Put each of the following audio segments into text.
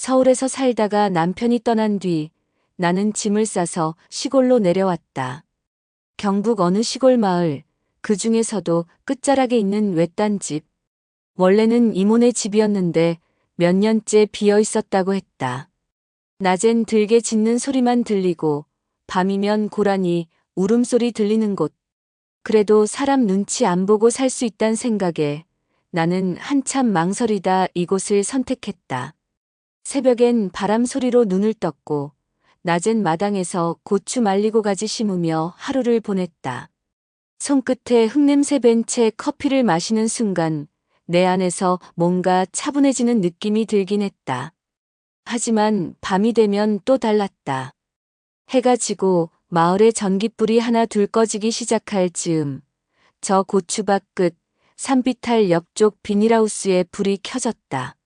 서울에서 살다가 남편이 떠난 뒤 나는 짐을 싸서 시골로 내려왔다. 경북 어느 시골 마을, 그 중에서도 끝자락에 있는 외딴 집. 원래는 이모네 집이었는데 몇 년째 비어 있었다고 했다. 낮엔 들개 짖는 소리만 들리고 밤이면 고라니 울음소리 들리는 곳. 그래도 사람 눈치 안 보고 살 수 있단 생각에 나는 한참 망설이다 이곳을 선택했다. 새벽엔 바람 소리로 눈을 떴고 낮엔 마당에서 고추 말리고 가지 심으며 하루를 보냈다. 손끝에 흙냄새 밴 채 커피를 마시는 순간 내 안에서 뭔가 차분해지는 느낌이 들긴 했다. 하지만 밤이 되면 또 달랐다. 해가 지고 마을의 전깃불이 하나 둘 꺼지기 시작할 즈음, 저 고추밭 끝 산비탈 옆쪽 비닐하우스에 불이 켜졌다.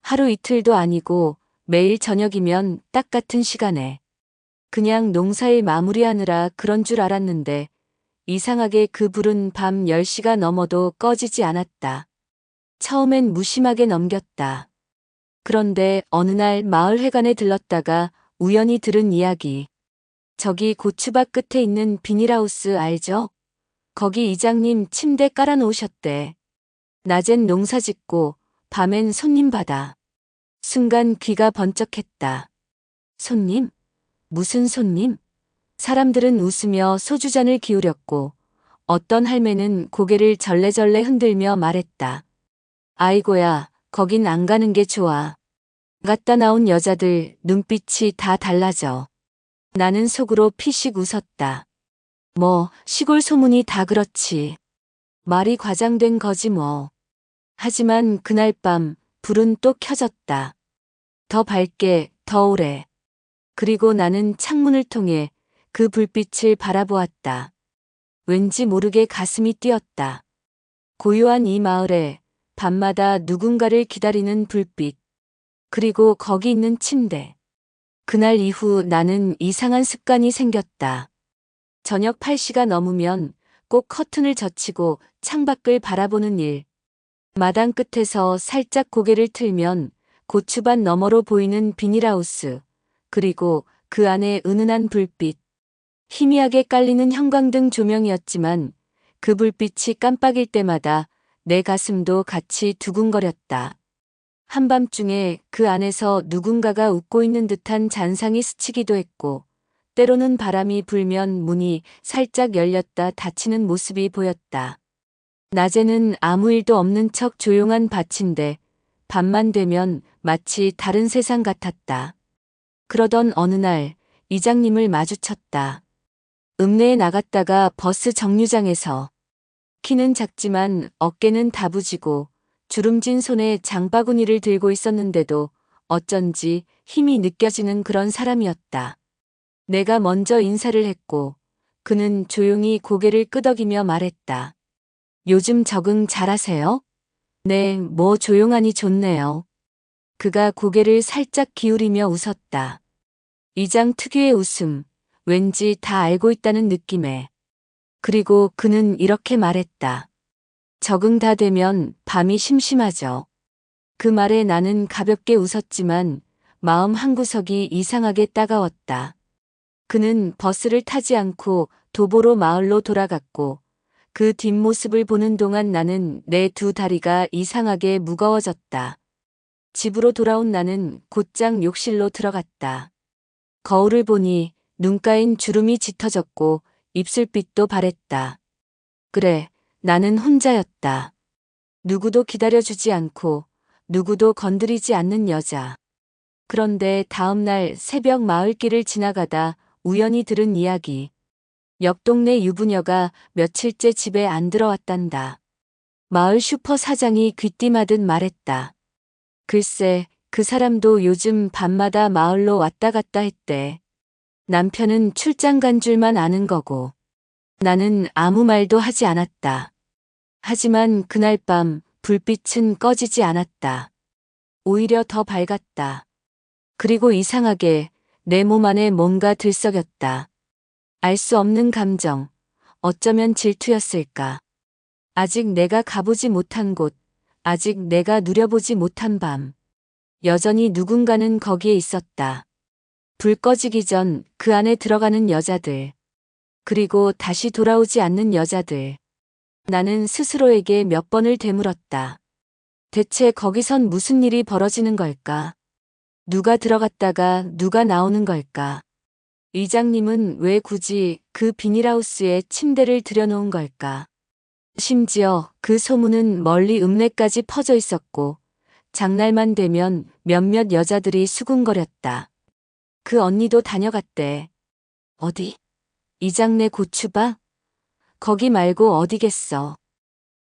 하루 이틀도 아니고 매일 저녁이면 딱 같은 시간에. 그냥 농사일 마무리하느라 그런 줄 알았는데 이상하게 그 불은 밤 10시가 넘어도 꺼지지 않았다. 처음엔 무심하게 넘겼다. 그런데 어느 날 마을 회관에 들렀다가 우연히 들은 이야기. 저기 고추밭 끝에 있는 비닐하우스 알죠? 거기 이장님 침대 깔아놓으셨대. 낮엔 농사 짓고 밤엔 손님 받아. 순간 귀가 번쩍했다. 손님? 무슨 손님? 사람들은 웃으며 소주잔을 기울였고 어떤 할매는 고개를 절레절레 흔들며 말했다. 아이고야, 거긴 안 가는 게 좋아. 갔다 나온 여자들 눈빛이 다 달라져. 나는 속으로 피식 웃었다. 뭐 시골 소문이 다 그렇지. 말이 과장된 거지 뭐. 하지만 그날 밤 불은 또 켜졌다. 더 밝게, 더 오래. 그리고 나는 창문을 통해 그 불빛을 바라보았다. 왠지 모르게 가슴이 뛰었다. 고요한 이 마을에 밤마다 누군가를 기다리는 불빛. 그리고 거기 있는 침대. 그날 이후 나는 이상한 습관이 생겼다. 저녁 8시가 넘으면 꼭 커튼을 젖히고 창밖을 바라보는 일. 마당 끝에서 살짝 고개를 틀면 고추밭 너머로 보이는 비닐하우스. 그리고 그 안에 은은한 불빛. 희미하게 깔리는 형광등 조명이었지만 그 불빛이 깜빡일 때마다 내 가슴도 같이 두근거렸다. 한밤중에 그 안에서 누군가가 웃고 있는 듯한 잔상이 스치기도 했고 때로는 바람이 불면 문이 살짝 열렸다 닫히는 모습이 보였다. 낮에는 아무 일도 없는 척 조용한 밭인데 밤만 되면 마치 다른 세상 같았다. 그러던 어느 날 이장님을 마주쳤다. 읍내에 나갔다가 버스 정류장에서. 키는 작지만 어깨는 다부지고 주름진 손에 장바구니를 들고 있었는데도 어쩐지 힘이 느껴지는 그런 사람이었다. 내가 먼저 인사를 했고 그는 조용히 고개를 끄덕이며 말했다. 요즘 적응 잘하세요? 네, 뭐 조용하니 좋네요. 그가 고개를 살짝 기울이며 웃었다. 이장 특유의 웃음, 왠지 다 알고 있다는 느낌에. 그리고 그는 이렇게 말했다. 적응 다 되면 밤이 심심하죠. 그 말에 나는 가볍게 웃었지만 마음 한구석이 이상하게 따가웠다. 그는 버스를 타지 않고 도보로 마을로 돌아갔고 그 뒷모습을 보는 동안 나는 내 두 다리가 이상하게 무거워졌다. 집으로 돌아온 나는 곧장 욕실로 들어갔다. 거울을 보니 눈가엔 주름이 짙어졌고 입술빛도 바랬다. 그래, 나는 혼자였다. 누구도 기다려주지 않고 누구도 건드리지 않는 여자. 그런데 다음 날 새벽 마을길을 지나가다 우연히 들은 이야기. 옆 동네 유부녀가 며칠째 집에 안 들어왔단다. 마을 슈퍼 사장이 귀띔하듯 말했다. 글쎄, 그 사람도 요즘 밤마다 마을로 왔다 갔다 했대. 남편은 출장 간 줄만 아는 거고. 나는 아무 말도 하지 않았다. 하지만 그날 밤 불빛은 꺼지지 않았다. 오히려 더 밝았다. 그리고 이상하게 내 몸 안에 뭔가 들썩였다. 알 수 없는 감정, 어쩌면 질투였을까. 아직 내가 가보지 못한 곳, 아직 내가 누려보지 못한 밤. 여전히 누군가는 거기에 있었다. 불 꺼지기 전 그 안에 들어가는 여자들. 그리고 다시 돌아오지 않는 여자들. 나는 스스로에게 몇 번을 되물었다. 대체 거기선 무슨 일이 벌어지는 걸까? 누가 들어갔다가 누가 나오는 걸까? 이장님은 왜 굳이 그 비닐하우스에 침대를 들여놓은 걸까? 심지어 그 소문은 멀리 읍내까지 퍼져 있었고, 장날만 되면 몇몇 여자들이 수군거렸다. 그 언니도 다녀갔대. 어디? 이장내 고추바? 거기 말고 어디겠어.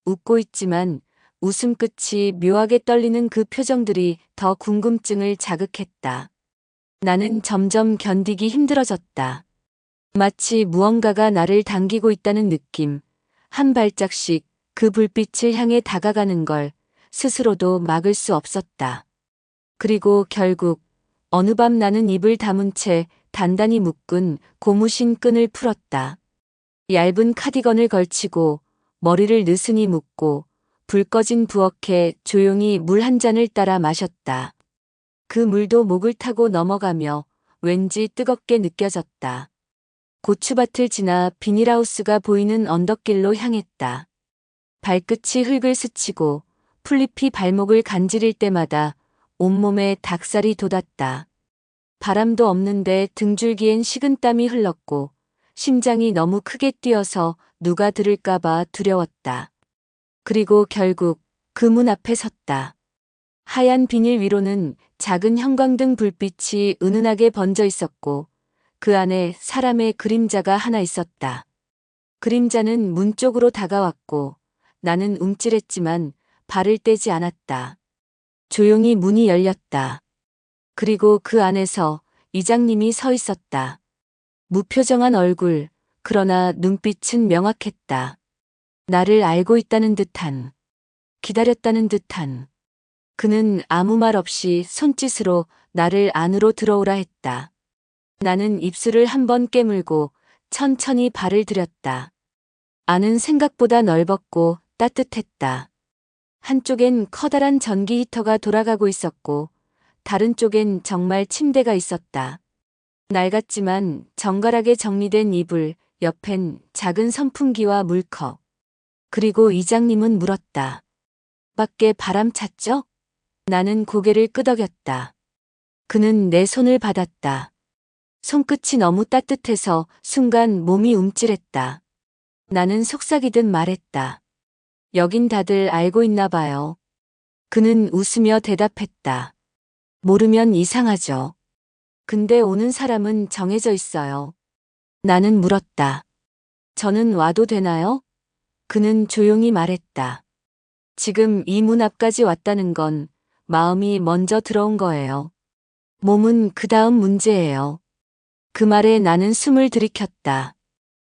웃고 있지만 웃음 끝이 묘하게 떨리는 그 표정들이 더 궁금증을 자극했다. 나는 점점 견디기 힘들어졌다. 마치 무언가가 나를 당기고 있다는 느낌. 한 발짝씩 그 불빛을 향해 다가가는 걸 스스로도 막을 수 없었다. 그리고 결국 어느 밤 나는 입을 다문 채 단단히 묶은 고무신 끈을 풀었다. 얇은 카디건을 걸치고 머리를 느슨히 묶고 불 꺼진 부엌에 조용히 물 한 잔을 따라 마셨다. 그 물도 목을 타고 넘어가며 왠지 뜨겁게 느껴졌다. 고추밭을 지나 비닐하우스가 보이는 언덕길로 향했다. 발끝이 흙을 스치고 풀잎이 발목을 간지릴 때마다 온몸에 닭살이 돋았다. 바람도 없는데 등줄기엔 식은땀이 흘렀고 심장이 너무 크게 뛰어서 누가 들을까봐 두려웠다. 그리고 결국 그 문 앞에 섰다. 하얀 비닐 위로는 작은 형광등 불빛이 은은하게 번져 있었고 그 안에 사람의 그림자가 하나 있었다. 그림자는 문 쪽으로 다가왔고 나는 움찔했지만 발을 떼지 않았다. 조용히 문이 열렸다. 그리고 그 안에서 이장님이 서 있었다. 무표정한 얼굴, 그러나 눈빛은 명확했다. 나를 알고 있다는 듯한, 기다렸다는 듯한. 그는 아무 말 없이 손짓으로 나를 안으로 들어오라 했다. 나는 입술을 한번 깨물고 천천히 발을 들였다. 안은 생각보다 넓었고 따뜻했다. 한쪽엔 커다란 전기 히터가 돌아가고 있었고 다른 쪽엔 정말 침대가 있었다. 낡았지만 정갈하게 정리된 이불, 옆엔 작은 선풍기와 물컵. 그리고 이장님은 물었다. 밖에 바람 찼죠? 나는 고개를 끄덕였다. 그는 내 손을 받았다. 손끝이 너무 따뜻해서 순간 몸이 움찔했다. 나는 속삭이듯 말했다. 여긴 다들 알고 있나 봐요. 그는 웃으며 대답했다. 모르면 이상하죠. 근데 오는 사람은 정해져 있어요. 나는 물었다. 저는 와도 되나요? 그는 조용히 말했다. 지금 이 문 앞까지 왔다는 건 마음이 먼저 들어온 거예요. 몸은 그 다음 문제예요. 그 말에 나는 숨을 들이켰다.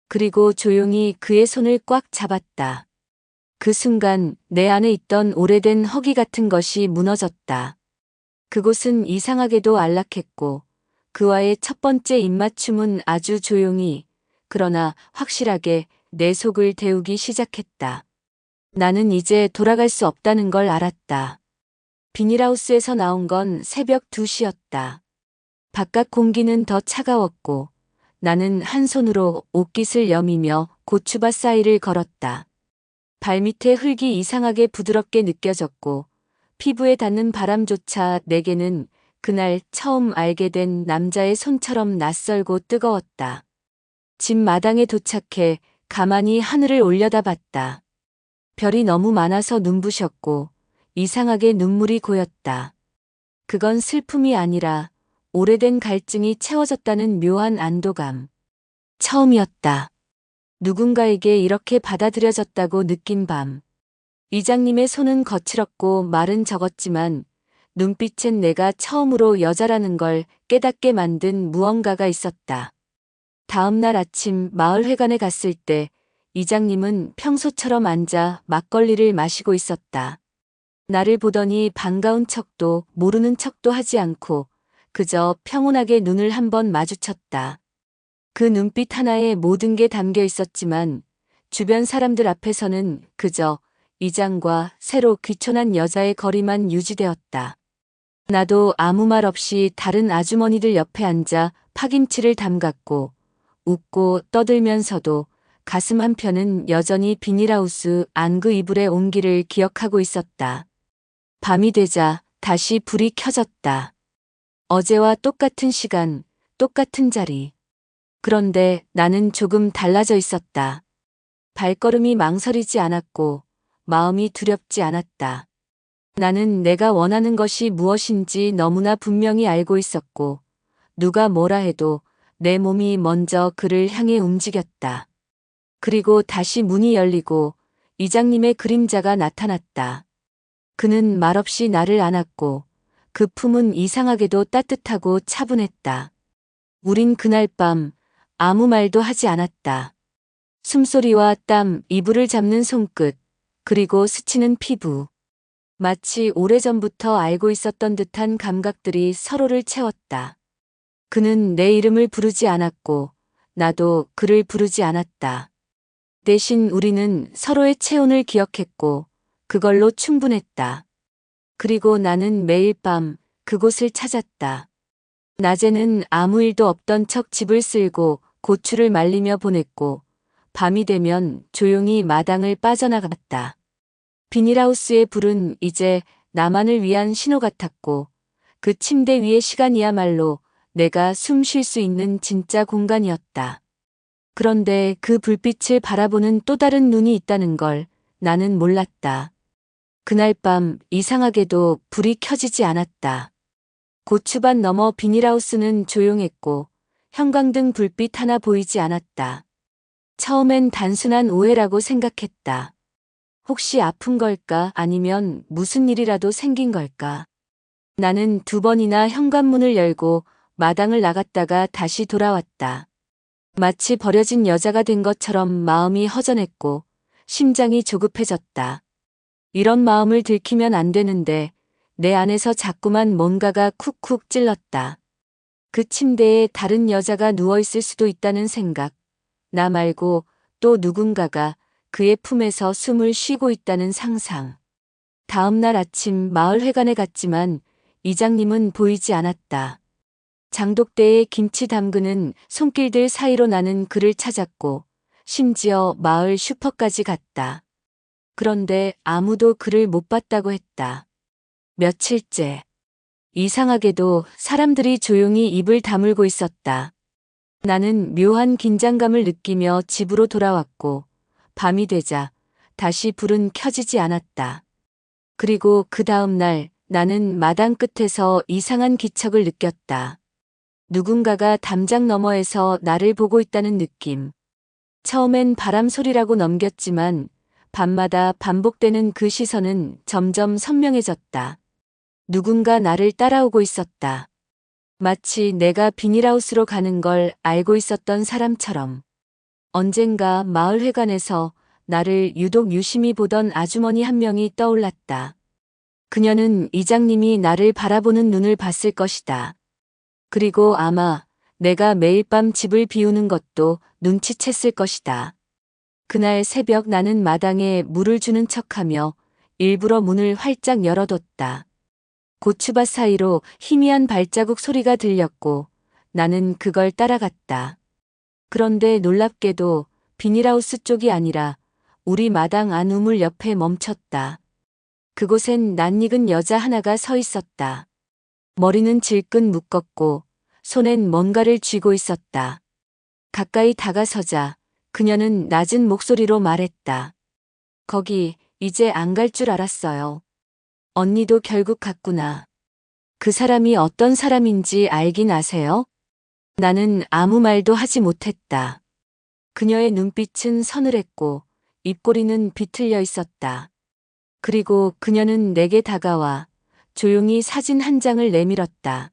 그리고 조용히 그의 손을 꽉 잡았다. 그 순간 내 안에 있던 오래된 허기 같은 것이 무너졌다. 그곳은 이상하게도 안락했고 그와의 첫 번째 입맞춤은 아주 조용히 그러나 확실하게 내 속을 데우기 시작했다. 나는 이제 돌아갈 수 없다는 걸 알았다. 비닐하우스에서 나온 건 새벽 2시였다. 바깥 공기는 더 차가웠고 나는 한 손으로 옷깃을 여미며 고추밭 사이를 걸었다. 발밑에 흙이 이상하게 부드럽게 느껴졌고 피부에 닿는 바람조차 내게는 그날 처음 알게 된 남자의 손처럼 낯설고 뜨거웠다. 집 마당에 도착해 가만히 하늘을 올려다봤다. 별이 너무 많아서 눈부셨고 이상하게 눈물이 고였다. 그건 슬픔이 아니라 오래된 갈증이 채워졌다는 묘한 안도감. 처음이었다. 누군가에게 이렇게 받아들여졌다고 느낀 밤. 이장님의 손은 거칠었고 말은 적었지만 눈빛엔 내가 처음으로 여자라는 걸 깨닫게 만든 무언가가 있었다. 다음 날 아침 마을회관에 갔을 때 이장님은 평소처럼 앉아 막걸리를 마시고 있었다. 나를 보더니 반가운 척도 모르는 척도 하지 않고 그저 평온하게 눈을 한번 마주쳤다. 그 눈빛 하나에 모든 게 담겨 있었지만 주변 사람들 앞에서는 그저 이장과 새로 귀촌한 여자의 거리만 유지되었다. 나도 아무 말 없이 다른 아주머니들 옆에 앉아 파김치를 담갔고 웃고 떠들면서도 가슴 한편은 여전히 비닐하우스 안그 이불의 온기를 기억하고 있었다. 밤이 되자 다시 불이 켜졌다. 어제와 똑같은 시간, 똑같은 자리. 그런데 나는 조금 달라져 있었다. 발걸음이 망설이지 않았고 마음이 두렵지 않았다. 나는 내가 원하는 것이 무엇인지 너무나 분명히 알고 있었고 누가 뭐라 해도 내 몸이 먼저 그를 향해 움직였다. 그리고 다시 문이 열리고 이장님의 그림자가 나타났다. 그는 말없이 나를 안았고 그 품은 이상하게도 따뜻하고 차분했다. 우린 그날 밤 아무 말도 하지 않았다. 숨소리와 땀, 이불을 잡는 손끝, 그리고 스치는 피부. 마치 오래전부터 알고 있었던 듯한 감각들이 서로를 채웠다. 그는 내 이름을 부르지 않았고 나도 그를 부르지 않았다. 대신 우리는 서로의 체온을 기억했고 그걸로 충분했다. 그리고 나는 매일 밤 그곳을 찾았다. 낮에는 아무 일도 없던 척 집을 쓸고 고추를 말리며 보냈고 밤이 되면 조용히 마당을 빠져나갔다. 비닐하우스의 불은 이제 나만을 위한 신호 같았고 그 침대 위의 시간이야말로 내가 숨 쉴 수 있는 진짜 공간이었다. 그런데 그 불빛을 바라보는 또 다른 눈이 있다는 걸 나는 몰랐다. 그날 밤 이상하게도 불이 켜지지 않았다. 고추밭 너머 비닐하우스는 조용했고 형광등 불빛 하나 보이지 않았다. 처음엔 단순한 오해라고 생각했다. 혹시 아픈 걸까 아니면 무슨 일이라도 생긴 걸까? 나는 2번이나 현관문을 열고 마당을 나갔다가 다시 돌아왔다. 마치 버려진 여자가 된 것처럼 마음이 허전했고 심장이 조급해졌다. 이런 마음을 들키면 안 되는데 내 안에서 자꾸만 뭔가가 쿡쿡 찔렀다. 그 침대에 다른 여자가 누워있을 수도 있다는 생각. 나 말고 또 누군가가 그의 품에서 숨을 쉬고 있다는 상상. 다음 날 아침 마을회관에 갔지만 이장님은 보이지 않았다. 장독대에 김치 담그는 손길들 사이로 나는 그를 찾았고 심지어 마을 슈퍼까지 갔다. 그런데 아무도 그를 못 봤다고 했다. 며칠째. 이상하게도 사람들이 조용히 입을 다물고 있었다. 나는 묘한 긴장감을 느끼며 집으로 돌아왔고 밤이 되자 다시 불은 켜지지 않았다. 그리고 그 다음 날 나는 마당 끝에서 이상한 기척을 느꼈다. 누군가가 담장 너머에서 나를 보고 있다는 느낌. 처음엔 바람 소리라고 넘겼지만 밤마다 반복되는 그 시선은 점점 선명해졌다. 누군가 나를 따라오고 있었다. 마치 내가 비닐하우스로 가는 걸 알고 있었던 사람처럼. 언젠가 마을회관에서 나를 유독 유심히 보던 아주머니 한 명이 떠올랐다. 그녀는 이장님이 나를 바라보는 눈을 봤을 것이다. 그리고 아마 내가 매일 밤 집을 비우는 것도 눈치챘을 것이다. 그날 새벽 나는 마당에 물을 주는 척하며 일부러 문을 활짝 열어뒀다. 고추밭 사이로 희미한 발자국 소리가 들렸고 나는 그걸 따라갔다. 그런데 놀랍게도 비닐하우스 쪽이 아니라 우리 마당 안 우물 옆에 멈췄다. 그곳엔 낯익은 여자 하나가 서 있었다. 머리는 질끈 묶었고 손엔 뭔가를 쥐고 있었다. 가까이 다가서자 그녀는 낮은 목소리로 말했다. 거기 이제 안 갈 줄 알았어요. 언니도 결국 갔구나. 그 사람이 어떤 사람인지 알긴 아세요? 나는 아무 말도 하지 못했다. 그녀의 눈빛은 서늘했고 입꼬리는 비틀려 있었다. 그리고 그녀는 내게 다가와 조용히 사진 한 장을 내밀었다.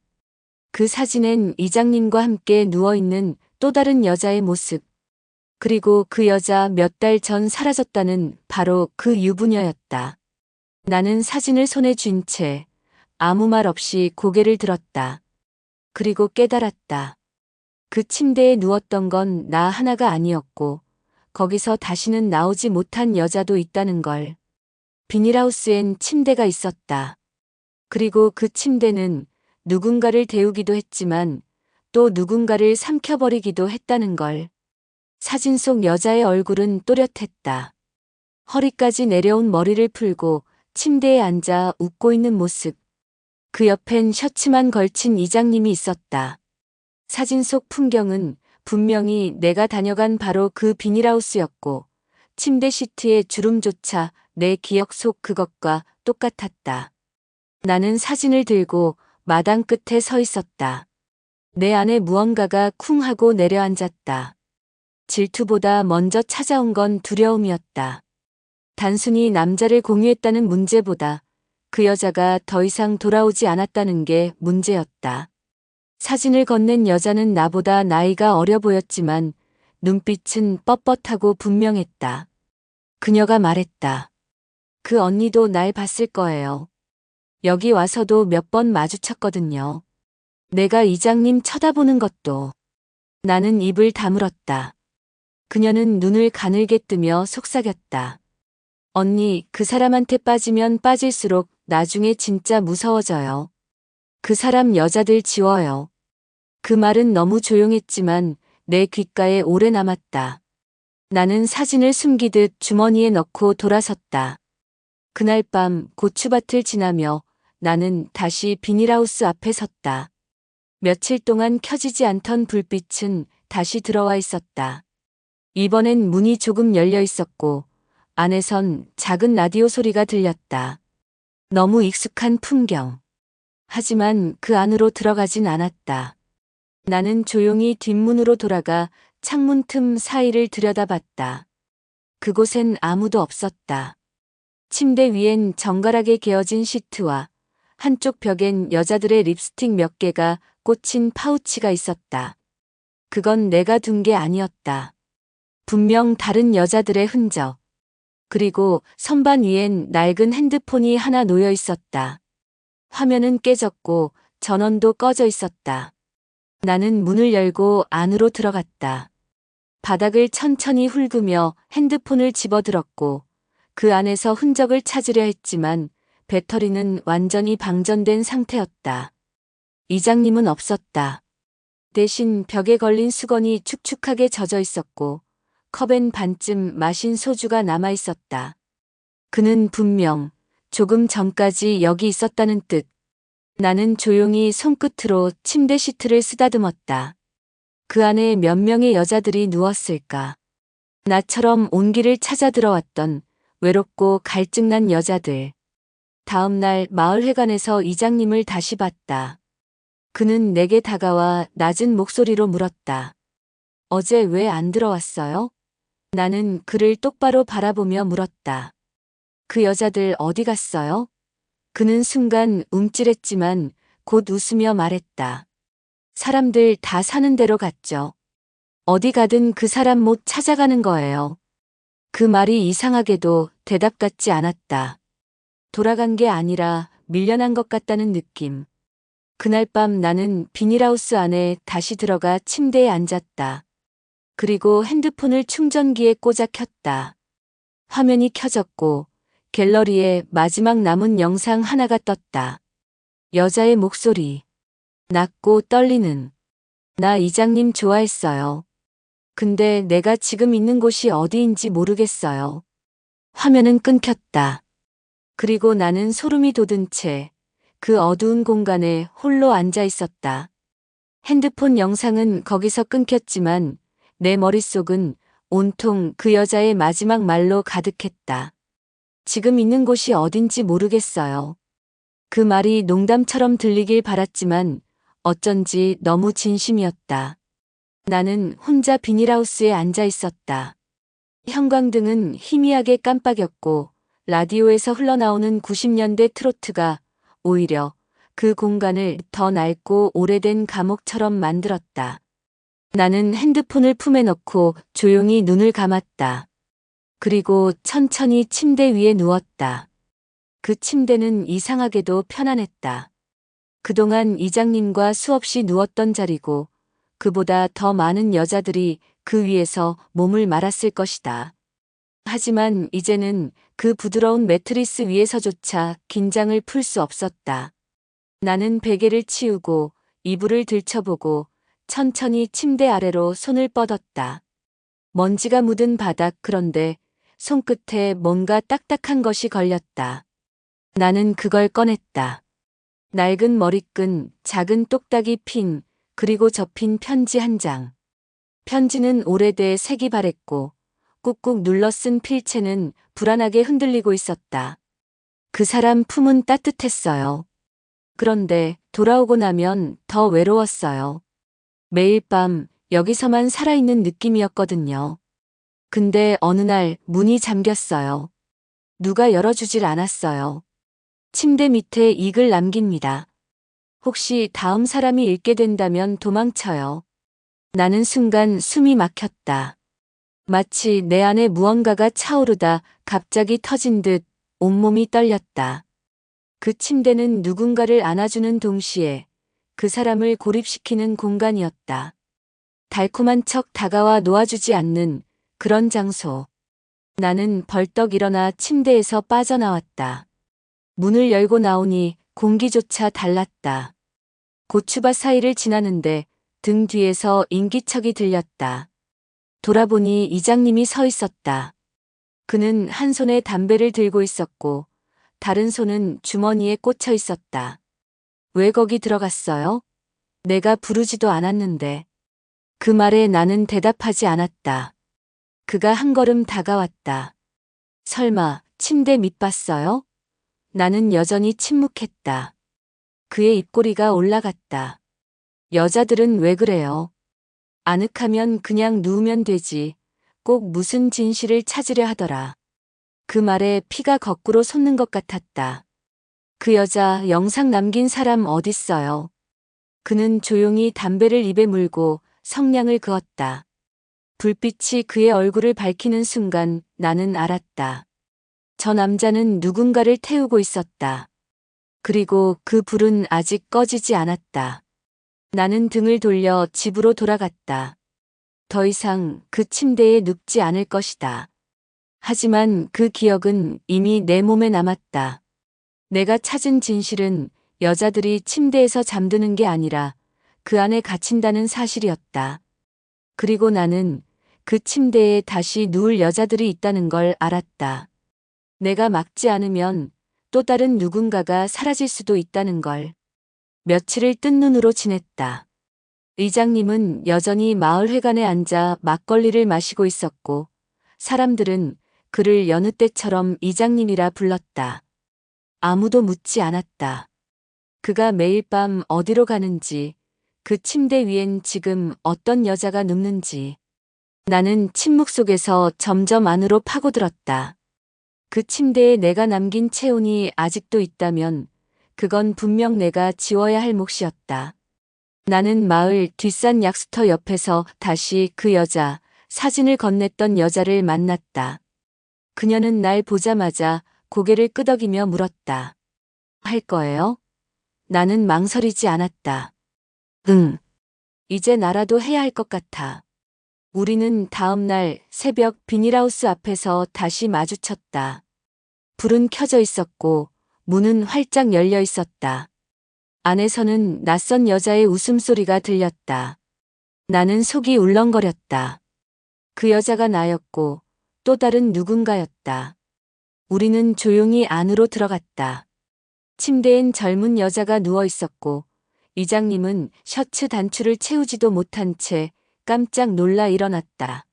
그 사진엔 이장님과 함께 누워있는 또 다른 여자의 모습. 그리고 그 여자 몇 달 전 사라졌다는 바로 그 유부녀였다. 나는 사진을 손에 쥔 채 아무 말 없이 고개를 들었다. 그리고 깨달았다. 그 침대에 누웠던 건 나 하나가 아니었고 거기서 다시는 나오지 못한 여자도 있다는 걸. 비닐하우스엔 침대가 있었다. 그리고 그 침대는 누군가를 데우기도 했지만 또 누군가를 삼켜버리기도 했다는 걸. 사진 속 여자의 얼굴은 또렷했다. 허리까지 내려온 머리를 풀고 침대에 앉아 웃고 있는 모습. 그 옆엔 셔츠만 걸친 이장님이 있었다. 사진 속 풍경은 분명히 내가 다녀간 바로 그 비닐하우스였고 침대 시트의 주름조차 내 기억 속 그것과 똑같았다. 나는 사진을 들고 마당 끝에 서 있었다. 내 안에 무언가가 쿵 하고 내려앉았다. 질투보다 먼저 찾아온 건 두려움이었다. 단순히 남자를 공유했다는 문제보다 그 여자가 더 이상 돌아오지 않았다는 게 문제였다. 사진을 건넨 여자는 나보다 나이가 어려 보였지만 눈빛은 뻣뻣하고 분명했다. 그녀가 말했다. 그 언니도 날 봤을 거예요. 여기 와서도 몇 번 마주쳤거든요. 내가 이장님 쳐다보는 것도. 나는 입을 다물었다. 그녀는 눈을 가늘게 뜨며 속삭였다. 언니, 그 사람한테 빠지면 빠질수록 나중에 진짜 무서워져요. 그 사람 여자들 지워요. 그 말은 너무 조용했지만 내 귓가에 오래 남았다. 나는 사진을 숨기듯 주머니에 넣고 돌아섰다. 그날 밤 고추밭을 지나며 나는 다시 비닐하우스 앞에 섰다. 며칠 동안 켜지지 않던 불빛은 다시 들어와 있었다. 이번엔 문이 조금 열려 있었고 안에선 작은 라디오 소리가 들렸다. 너무 익숙한 풍경. 하지만 그 안으로 들어가진 않았다. 나는 조용히 뒷문으로 돌아가 창문 틈 사이를 들여다봤다. 그곳엔 아무도 없었다. 침대 위엔 정갈하게 개어진 시트와 한쪽 벽엔 여자들의 립스틱 몇 개가 꽂힌 파우치가 있었다. 그건 내가 둔 게 아니었다. 분명 다른 여자들의 흔적. 그리고 선반 위엔 낡은 핸드폰이 하나 놓여 있었다. 화면은 깨졌고 전원도 꺼져 있었다. 나는 문을 열고 안으로 들어갔다. 바닥을 천천히 훑으며 핸드폰을 집어들었고 그 안에서 흔적을 찾으려 했지만 배터리는 완전히 방전된 상태였다. 이장님은 없었다. 대신 벽에 걸린 수건이 축축하게 젖어 있었고 컵엔 반쯤 마신 소주가 남아 있었다. 그는 분명 조금 전까지 여기 있었다는 뜻. 나는 조용히 손끝으로 침대 시트를 쓰다듬었다. 그 안에 몇 명의 여자들이 누웠을까. 나처럼 온기를 찾아 들어왔던 외롭고 갈증난 여자들. 다음 날 마을회관에서 이장님을 다시 봤다. 그는 내게 다가와 낮은 목소리로 물었다. 어제 왜 안 들어왔어요? 나는 그를 똑바로 바라보며 물었다. 그 여자들 어디 갔어요? 그는 순간 움찔했지만 곧 웃으며 말했다. 사람들 다 사는 데로 갔죠. 어디 가든 그 사람 못 찾아가는 거예요. 그 말이 이상하게도 대답 같지 않았다. 돌아간 게 아니라 밀려난 것 같다는 느낌. 그날 밤 나는 비닐하우스 안에 다시 들어가 침대에 앉았다. 그리고 핸드폰을 충전기에 꽂아 켰다. 화면이 켜졌고 갤러리에 마지막 남은 영상 하나가 떴다. 여자의 목소리. 낮고 떨리는. 나 이장님 좋아했어요. 근데 내가 지금 있는 곳이 어디인지 모르겠어요. 화면은 끊겼다. 그리고 나는 소름이 돋은 채 그 어두운 공간에 홀로 앉아 있었다. 핸드폰 영상은 거기서 끊겼지만 내 머릿속은 온통 그 여자의 마지막 말로 가득했다. 지금 있는 곳이 어딘지 모르겠어요. 그 말이 농담처럼 들리길 바랐지만 어쩐지 너무 진심이었다. 나는 혼자 비닐하우스에 앉아 있었다. 형광등은 희미하게 깜빡였고 라디오에서 흘러나오는 90년대 트로트가 오히려 그 공간을 더 낡고 오래된 감옥처럼 만들었다. 나는 핸드폰을 품에 넣고 조용히 눈을 감았다. 그리고 천천히 침대 위에 누웠다. 그 침대는 이상하게도 편안했다. 그동안 이장님과 수없이 누웠던 자리고 그보다 더 많은 여자들이 그 위에서 몸을 말았을 것이다. 하지만 이제는 그 부드러운 매트리스 위에서조차 긴장을 풀 수 없었다. 나는 베개를 치우고 이불을 들춰보고 천천히 침대 아래로 손을 뻗었다. 먼지가 묻은 바닥, 그런데 손끝에 뭔가 딱딱한 것이 걸렸다. 나는 그걸 꺼냈다. 낡은 머리끈, 작은 똑딱이 핀, 그리고 접힌 편지 한 장. 편지는 오래돼 색이 바랬고 꾹꾹 눌러 쓴 필체는 불안하게 흔들리고 있었다. 그 사람 품은 따뜻했어요. 그런데 돌아오고 나면 더 외로웠어요. 매일 밤 여기서만 살아있는 느낌이었거든요. 근데 어느 날 문이 잠겼어요. 누가 열어주질 않았어요. 침대 밑에 이 글 남깁니다. 혹시 다음 사람이 읽게 된다면 도망쳐요. 나는 순간 숨이 막혔다. 마치 내 안에 무언가가 차오르다 갑자기 터진 듯 온몸이 떨렸다. 그 침대는 누군가를 안아주는 동시에 그 사람을 고립시키는 공간이었다. 달콤한 척 다가와 놓아주지 않는 그런 장소. 나는 벌떡 일어나 침대에서 빠져나왔다. 문을 열고 나오니 공기조차 달랐다. 고추밭 사이를 지나는데 등 뒤에서 인기척이 들렸다. 돌아보니 이장님이 서 있었다. 그는 한 손에 담배를 들고 있었고 다른 손은 주머니에 꽂혀 있었다. 왜 거기 들어갔어요? 내가 부르지도 않았는데. 그 말에 나는 대답하지 않았다. 그가 한 걸음 다가왔다. 설마 침대 밑 봤어요? 나는 여전히 침묵했다. 그의 입꼬리가 올라갔다. 여자들은 왜 그래요? 아늑하면 그냥 누우면 되지. 꼭 무슨 진실을 찾으려 하더라. 그 말에 피가 거꾸로 솟는 것 같았다. 그 여자 영상 남긴 사람 어딨어요? 그는 조용히 담배를 입에 물고 성냥을 그었다. 불빛이 그의 얼굴을 밝히는 순간 나는 알았다. 저 남자는 누군가를 태우고 있었다. 그리고 그 불은 아직 꺼지지 않았다. 나는 등을 돌려 집으로 돌아갔다. 더 이상 그 침대에 눕지 않을 것이다. 하지만 그 기억은 이미 내 몸에 남았다. 내가 찾은 진실은 여자들이 침대에서 잠드는 게 아니라 그 안에 갇힌다는 사실이었다. 그리고 나는 그 침대에 다시 누울 여자들이 있다는 걸 알았다. 내가 막지 않으면 또 다른 누군가가 사라질 수도 있다는 걸. 며칠을 뜬 눈으로 지냈다. 의장님은 여전히 마을회관에 앉아 막걸리를 마시고 있었고 사람들은 그를 여느 때처럼 이장님이라 불렀다. 아무도 묻지 않았다. 그가 매일 밤 어디로 가는지, 그 침대 위엔 지금 어떤 여자가 눕는지. 나는 침묵 속에서 점점 안으로 파고들었다. 그 침대에 내가 남긴 체온이 아직도 있다면 그건 분명 내가 지워야 할 몫이었다. 나는 마을 뒷산 약수터 옆에서 다시 그 여자, 사진을 건넸던 여자를 만났다. 그녀는 날 보자마자 고개를 끄덕이며 물었다. 할 거예요? 나는 망설이지 않았다. 응. 이제 나라도 해야 할 것 같아. 우리는 다음 날 새벽 비닐하우스 앞에서 다시 마주쳤다. 불은 켜져 있었고 문은 활짝 열려 있었다. 안에서는 낯선 여자의 웃음소리가 들렸다. 나는 속이 울렁거렸다. 그 여자가 나였고 또 다른 누군가였다. 우리는 조용히 안으로 들어갔다. 침대엔 젊은 여자가 누워 있었고 이장님은 셔츠 단추를 채우지도 못한 채 깜짝 놀라 일어났다.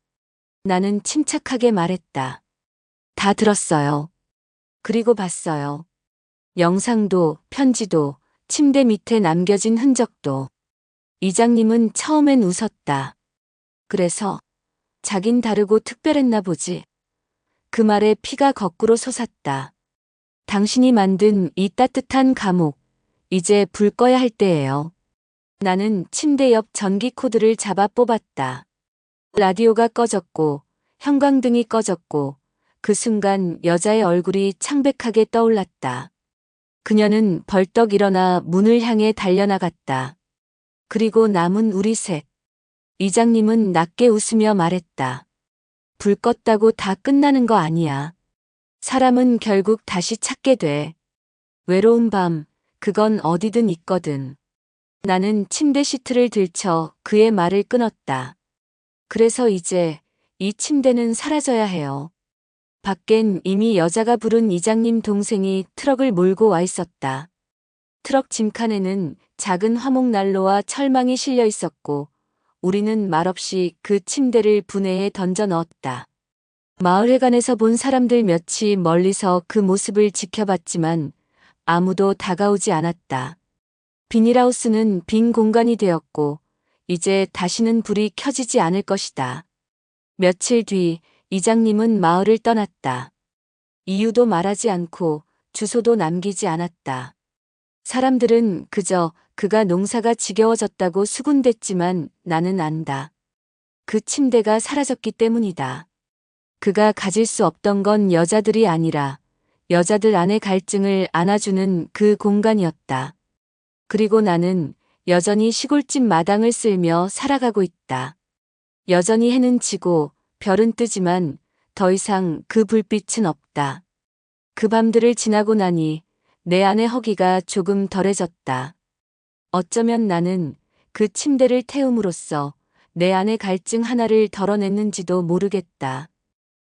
나는 침착하게 말했다. 다 들었어요. 그리고 봤어요. 영상도 편지도 침대 밑에 남겨진 흔적도. 이장님은 처음엔 웃었다. 그래서 자긴 다르고 특별했나 보지. 그 말에 피가 거꾸로 솟았다. 당신이 만든 이 따뜻한 감옥, 이제 불 꺼야 할 때예요. 나는 침대 옆 전기 코드를 잡아 뽑았다. 라디오가 꺼졌고 형광등이 꺼졌고 그 순간 여자의 얼굴이 창백하게 떠올랐다. 그녀는 벌떡 일어나 문을 향해 달려나갔다. 그리고 남은 우리 셋. 이장님은 낮게 웃으며 말했다. 불 껐다고 다 끝나는 거 아니야. 사람은 결국 다시 찾게 돼. 외로운 밤, 그건 어디든 있거든. 나는 침대 시트를 들쳐 그의 말을 끊었다. 그래서 이제 이 침대는 사라져야 해요. 밖엔 이미 여자가 부른 이장님 동생이 트럭을 몰고 와 있었다. 트럭 짐칸에는 작은 화목난로와 철망이 실려 있었고 우리는 말없이 그 침대를 분해에 던져 넣었다. 마을회관에서 본 사람들 몇이 멀리서 그 모습을 지켜봤지만 아무도 다가오지 않았다. 비닐하우스는 빈 공간이 되었고 이제 다시는 불이 켜지지 않을 것이다. 며칠 뒤 이장님은 마을을 떠났다. 이유도 말하지 않고 주소도 남기지 않았다. 사람들은 그저 그가 농사가 지겨워졌다고 수군댔지만 나는 안다. 그 침대가 사라졌기 때문이다. 그가 가질 수 없던 건 여자들이 아니라 여자들 안의 갈증을 안아주는 그 공간이었다. 그리고 나는 여전히 시골집 마당을 쓸며 살아가고 있다. 여전히 해는 지고 별은 뜨지만 더 이상 그 불빛은 없다. 그 밤들을 지나고 나니 내 안의 허기가 조금 덜해졌다. 어쩌면 나는 그 침대를 태움으로써 내 안의 갈증 하나를 덜어냈는지도 모르겠다.